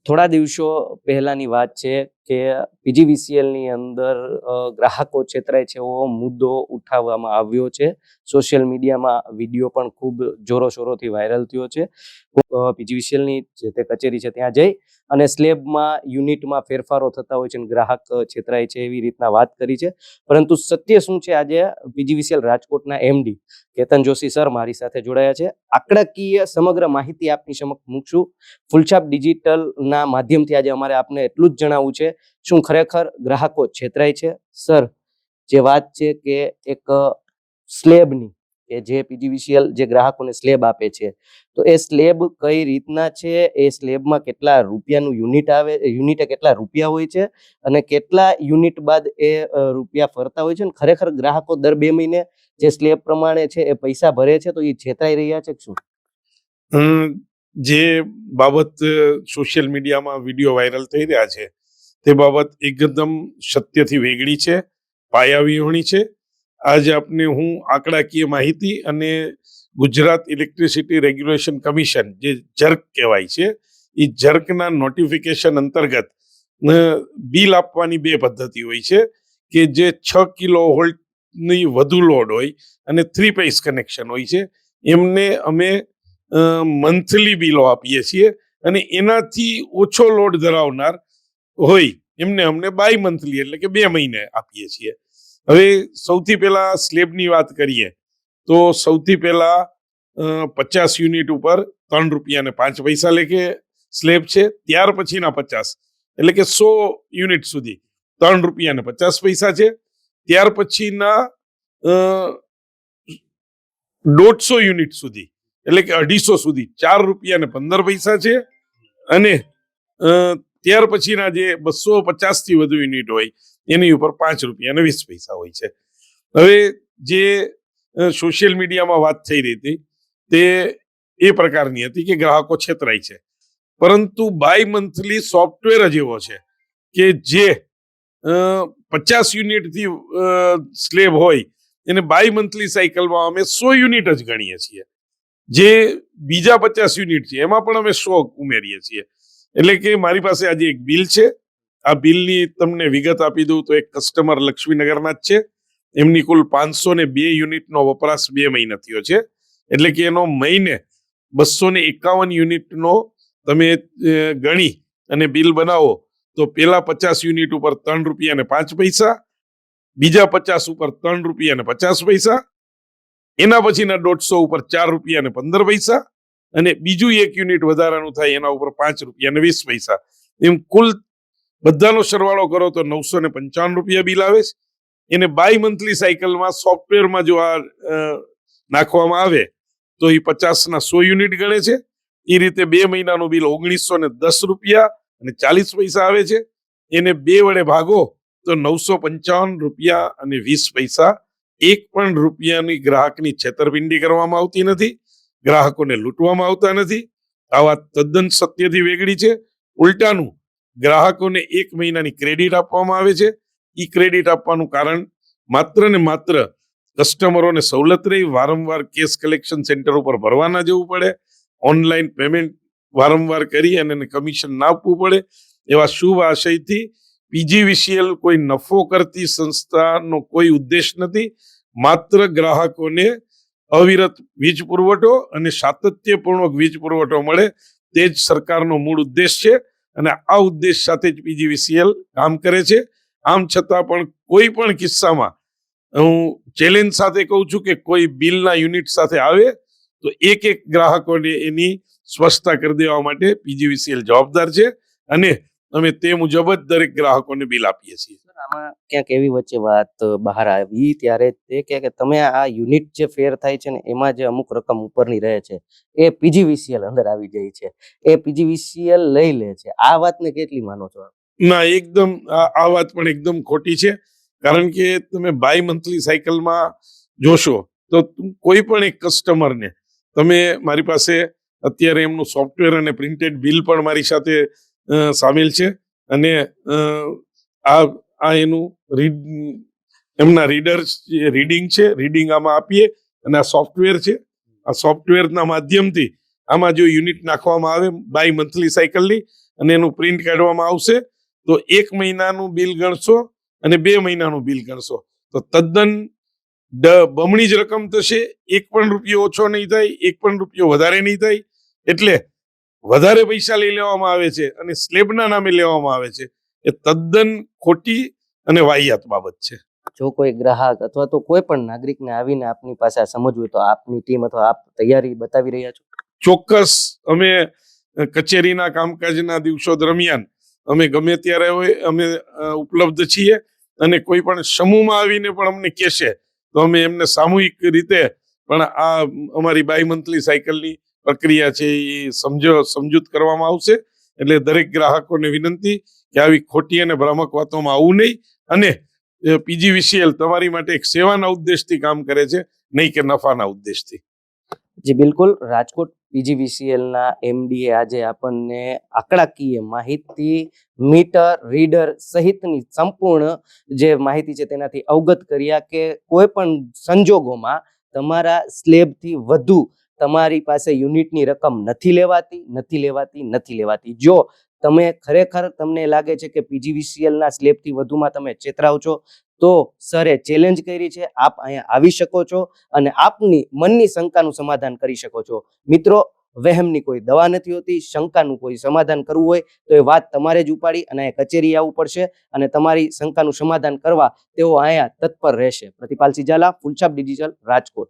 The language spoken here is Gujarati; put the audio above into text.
થોડા દિવસો પહેલાની વાત છે કે પીજીવીસીએલની અંદર ગ્રાહકો છેતરાય છે એવો મુદ્દો ઉઠાવવામાં આવ્યો છે. સોશિયલ મીડિયામાં વિડીયો પણ ખૂબ જોરોશોરોથી વાયરલ થયો છે. પીજીવીસીએલની જે તે કચેરી છે ત્યાં જઈ અને સ્લેબમાં યુનિટમાં ફેરફારો થતા હોય છે અને ગ્રાહક છેતરાય છે એવી રીતના વાત કરી છે. પરંતુ સત્ય શું છે, આજે પીજીવીસીએલ રાજકોટના એમડી કેતન જોશી સર મારી સાથે જોડાયા છે. આંકડાકીય સમગ્ર માહિતી આપની સમક્ષ મૂકશું. ફૂલછાપ ડિજિટલના માધ્યમથી આજે અમારે આપને એટલું જ જણાવવું છે, શું ખરેખર ગ્રાહકો છેતરાય છે? સર, જે વાત છે કે એક સ્લેબની, કે જે પીજીવીસીએલ જે ગ્રાહકોને સ્લેબ આપે છે, તો એ સ્લેબ કઈ રીતના છે, એ સ્લેબમાં કેટલા રૂપિયાનું યુનિટ આવે, યુનિટે કેટલા રૂપિયા હોય છે અને કેટલા યુનિટ બાદ એ રૂપિયા ફરતા હોય છે, અને ખરેખર ગ્રાહકો દર 2 મહિને જે સ્લેબ પ્રમાણે છે એ પૈસા ભરે છે, તો એ છેતરાઈ રહ્યા છે શું? જે બાબત સોશિયલ મીડિયામાં વિડીયો વાયરલ થઈ રહ્યા છે તે બાબત એકદમ સત્યથી વેગળી છે, પાયાવિહોણી છે. આજે આપને હું આંકડાકીય માહિતી અને ગુજરાત ઇલેક્ટ્રિસિટી રેગ્યુલેશન કમિશન, જે જર્ક કહેવાય છે, એ જર્કના નોટિફિકેશન અંતર્ગત બિલ આપવાની 2 પદ્ધતિ હોય છે કે જે 6 કિલો વોલ્ટની વધુ લોડ હોય અને 3 ફેઝ કનેક્શન હોય છે. એમને અમે મંથલી બિલો આપીએ છીએ, અને એનાથી ઓછો લોડ ધરાવનાર હોય એમને અમને બાય મંથલી એટલે કે 2 મહિને આપીએ છીએ. હવે સૌથી પહેલા સ્લેબની વાત કરીએ તો સૌથી પહેલા 50 યુનિટ ઉપર 3 રૂપિયા અને 5 પૈસા લેખે સ્લેબ છે. ત્યાર પછીના 50 એટલે કે 100 યુનિટ સુધી 3 રૂપિયા અને 50 પૈસા છે. ત્યાર પછીના 150 યુનિટ સુધી એટલે કે 250 સુધી 4 રૂપિયા અને 15 પૈસા છે. અને ત્યાર પછીના જે 250 થી વધુ યુનિટ હોય એની ઉપર 5 રૂપિયા અને 20 પૈસા હોય છે. હવે જે સોશિયલ મીડિયામાં વાત થઈ રહી હતી તે એ પ્રકારની હતી કે ગ્રાહકો છેતરાય છે, પરંતુ બાય મંથલી સોફ્ટવેર જ એવો છે કે જે 50 યુનિટથી સ્લેબ હોય એને બાય મંથલી સાયકલમાં અમે 100 યુનિટ જ ગણીએ છીએ. જે બીજા 50 યુનિટ છે એમાં પણ અમે 100 ઉમેરીએ છીએ. એટલે કે મારી પાસે આજે એક બિલ છે. આ બિલની તમને વિગત આપી દઉં તો એક કસ્ટમર લક્ષ્મીનગરના જ છે. એમની કુલ 502 યુનિટનો વપરાશ 2 મહિના થયો છે. એટલે કે એનો મહિને 251 યુનિટનો તમે ગણી અને બિલ બનાવો તો પેલા 50 યુનિટ ઉપર 3 રૂપિયા અને 5 પૈસા, બીજા 50 ઉપર 3 રૂપિયા અને 50 પૈસા, એના પછીના 150 ઉપર 4 રૂપિયા અને 15 પૈસા, અને બીજું 1 યુનિટ વધારાનું થાય એના ઉપર 5 રૂપિયા અને 20 પૈસા. એમ કુલ બધાનો સરવાળો કરો તો 955 રૂપિયા બિલ આવે છે. એને બાય મંથલી સાયકલમાં સોફ્ટવેરમાં જો આ નાખવામાં આવે તો એ 50ના 100 યુનિટ ગણે છે. એ રીતે 2 મહિનાનું બિલ 1910 રૂપિયા અને 40 પૈસા આવે છે. એને 2 વડે ભાગો તો 955 રૂપિયા અને 20 પૈસા. 1 પણ રૂપિયાની ગ્રાહકની છેતરપિંડી કરવામાં આવતી નથી, ગ્રાહકોને લૂંટવામાં આવતા નથી. આ વાત તદ્દન સત્યથી વેગળી છે. ઉલટાનું ગ્રાહકોને 1 મહિનાની ક્રેડિટ આપવામાં આવે છે. એ ક્રેડિટ આપવાનું કારણ માત્ર ને માત્ર કસ્ટમરોને સવલત રહી, વારંવાર કેશ કલેક્શન સેન્ટર ઉપર ભરવાના જવું પડે, ઓનલાઈન પેમેન્ટ વારંવાર કરી અને કમિશન ના આપવું પડે, એવા શુભ આશયથી પીજીવીસીએલ કોઈ નફો કરતી સંસ્થાનો કોઈ ઉદ્દેશ નથી. માત્ર ગ્રાહકોને અવિરત વીજ પુરવઠો અને સાતત્યપૂર્વક વીજ પુરવઠો મળે તે જ સરકારનો મૂળ ઉદ્દેશ છે, અને આ ઉદ્દેશ સાથે જ પીજીવીસીએલ કામ કરે છે. આમ છતાં પણ કોઈ પણ કિસ્સામાં હું ચેલેન્જ સાથે કહું છું કે કોઈ બિલના યુનિટ સાથે આવે તો એક ગ્રાહકોને એની સ્પષ્ટતા કરી દેવા માટે પીજીવીસીએલ જવાબદાર છે, અને અમે તે મુજબ જ દરેક ગ્રાહકોને બિલ આપીએ છીએ. આમાં ક્યાંક એવી વચ્ચે વાત બહાર આવી ત્યારે તે કે તમે આ યુનિટ જે ફેર થાય છે ને એમાં જે અમુક રકમ ઉપરની રહે છે એ પીજીવીસીએલ અંદર આવી જાય છે, એ પીજીવીસીએલ લઈ લે છે. આ વાતને કેટલી માનો છો? ના, એકદમ આ વાત પણ એકદમ ખોટી છે. કારણ કે તમે બાય મંથલી સાયકલમાં જોશો તો કોઈ પણ એક કસ્ટમરને તમે મારી પાસે અત્યારે એમનું સોફ્ટવેર અને પ્રિન્ટેડ બિલ પણ મારી સાથે સામેલ છે, અને આ એનું એમના રીડિંગ છે. રીડિંગ આમાં આપીએ અને આ સોફ્ટવેર છે. આ સોફ્ટવેરના માધ્યમથી આમાં જો યુનિટ નાખવામાં આવે બાય મંથલી સાયકલની અને એનું પ્રિન્ટ કાઢવામાં આવશે. તો 1 મહિનાનું બિલ ગણશો અને 2 મહિનાનું બિલ ગણશો તો તદ્દન બમણી જ રકમ થશે. 1 પણ રૂપિયો ઓછો નહીં થાય, 1 પણ રૂપિયો વધારે નહીં થાય. એટલે વધારે પૈસા લઈ લેવામાં આવે છે અને સ્લેબના નામે લેવામાં આવે છે, એ તદ્દન ખોટી અને વાહિયાત બાબત છે. જો કોઈ ગ્રાહક અથવા તો કોઈ પણ નાગરિકને આવીને આપની પાસે આ સમજવું હોય તો આપની ટીમ અથવા આપ તૈયારી બતાવી રહ્યા છો? ચોક્કસ અમે કચેરીના કામકાજના દિવસો દરમિયાન અમે ગમે ત્યારે હોય અમે ઉપલબ્ધ છીએ. અને કોઈ પણ સમૂહમાં આવીને પણ અમને કહેશે તો અમે એમને સામૂહિક રીતે પણ આ અમારી બાય મંથલી સાયકલની પ્રક્રિયા છે એ સમજૂત કરવામાં આવશે. એટલે દરેક ગ્રાહકોને વિનંતી કે આવી ખોટી અને ભ્રામક વાતોમાં આવવું નહીં. અને પીજીવીસીએલ તમારી માટે એક સેવાના ઉદ્દેશથી કામ કરે છે, નહીં કે નફાના ઉદ્દેશથી. જી બિલકુલ. રાજકોટ પીજીવીસીએલના એમડીએ આજે આપણને આંકડાકીય માહિતી, મીટર, રીડર સહિતની સંપૂર્ણ જે માહિતી છે તેનાથી અવગત કર્યા કે કોઈ પણ સંજોગોમાં તમારા સ્લેબથી વધુ તમારી પાસે યુનિટની રકમ નથી લેવાતી. જો તમે ખરેખર તમને લાગે છે કે પીજીવીસીએલના સ્લેબથી વધુમાં તમે છેતરાવ છો તો સરે ચેલેન્જ કરી છે. આપ અહીંયા આવી શકો છો અને આપની મનની શંકાનું સમાધાન કરી શકો છો. મિત્રો, વહેમની કોઈ દવા નથી હોતી. શંકાનું કોઈ સમાધાન કરવું હોય તો એ વાત તમારે જ ઉપાડી અને અહીંયા કચેરી આવવું પડશે અને તમારી શંકાનું સમાધાન કરવા તેઓ અહીંયા તત્પર રહેશે. પ્રતિપાલ સિજાલા, ફૂલછાપ ડિજિટલ, રાજકોટ.